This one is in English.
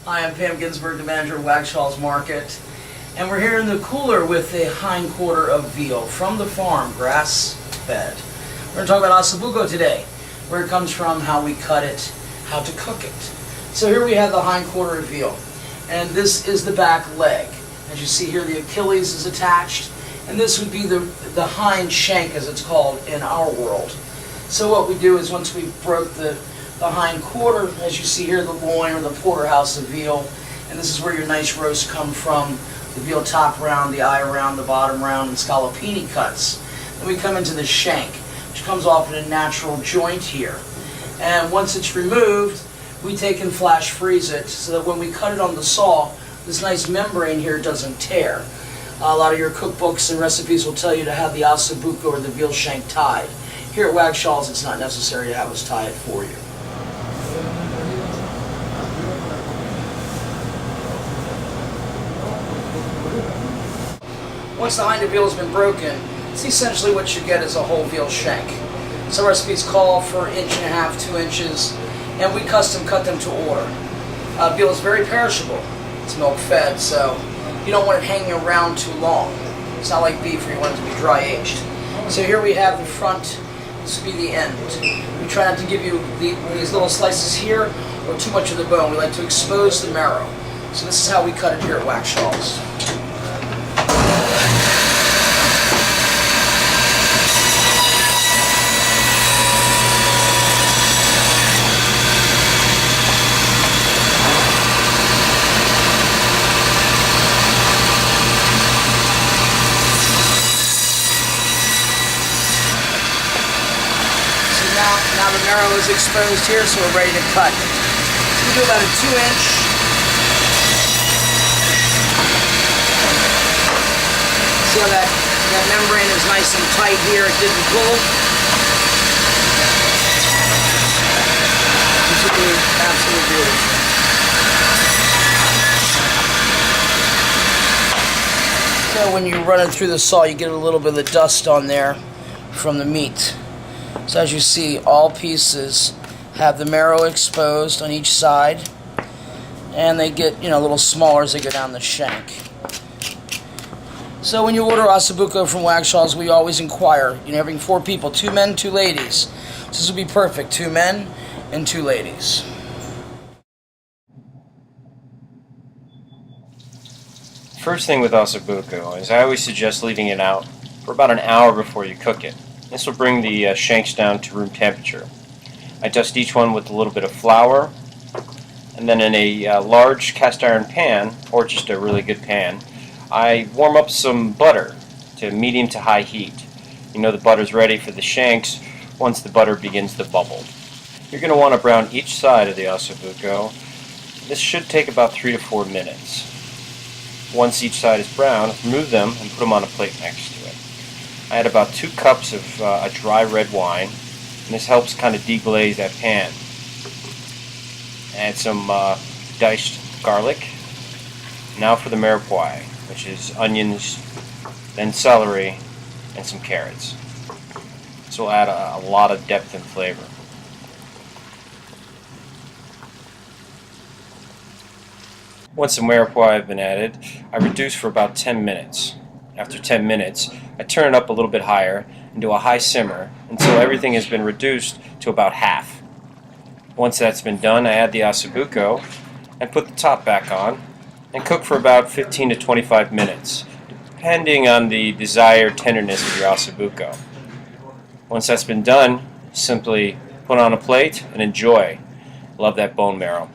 Hi, I'm Pam Ginsberg, the manager of Wagshall's Market, and we're here in the cooler with a hind quarter of veal from the farm, grass-fed. We're going to talk about osso bucco today, where it comes from, how we cut it, how to cook it. So here we have the hind quarter of veal, and this is the back leg. As you see here, the Achilles is attached, and this would be the hind shank, as it's called in our world. So what we do is, once we broke the hind quarter, as you see here, the loin or the porterhouse of veal, and this is where your nice roasts come from, the veal top round, the eye round, the bottom round, and scallopini cuts. Then we come into the shank, which comes off in a natural joint here. And once it's removed, we take and flash freeze it so that when we cut it on the saw, this nice membrane here doesn't tear. A lot of your cookbooks and recipes will tell you to have the osso bucco or the veal shank tied. Here at Wagshall's, it's not necessary to have us tie it for you. Once the hind of veal has been broken, it's essentially what you get is a whole veal shank. Some recipes call for 1.5 to 2 inches, and we custom cut them to order. Veal is very perishable. It's milk fed, so you don't want it hanging around too long. It's not like beef where you want it to be dry aged. So here we have the front, this will be the end. We try not to give you these little slices here or too much of the bone. We like to expose the marrow. So this is how we cut it here at Wagshall's. Now the marrow is exposed here, so we're ready to cut. So we do about a 2-inch. See how that membrane is nice and tight here, it didn't pull. Absolutely beautiful. So when you run it through the saw, you get a little bit of the dust on there from the meat. So as you see, all pieces have the marrow exposed on each side, and they get, a little smaller as they go down the shank. So when you order osso bucco from Wagshall's, we always inquire, having 4 people, 2 men, 2 ladies. So this would be perfect, 2 men and 2 ladies. First thing with osso bucco is I always suggest leaving it out for about an hour before you cook it. This will bring the shanks down to room temperature. I dust each one with a little bit of flour, and then in a large cast iron pan, or just a really good pan, I warm up some butter to medium to high heat. You know the butter's ready for the shanks once the butter begins to bubble. You're going to want to brown each side of the osso bucco. This should take about 3 to 4 minutes. Once each side is brown, remove them and put them on a plate next to it. I add about 2 cups of a dry red wine, and this helps kind of deglaze that pan. Add some diced garlic. Now for the mirepoix, which is onions, then celery, and some carrots. This will add a lot of depth and flavor. Once the mirepoix have been added, I reduce for about 10 minutes. After 10 minutes, I turn it up a little bit higher and do a high simmer until everything has been reduced to about half. Once that's been done, I add the osso bucco and put the top back on and cook for about 15 to 25 minutes, depending on the desired tenderness of your osso bucco. Once that's been done, simply put on a plate and enjoy. Love that bone marrow.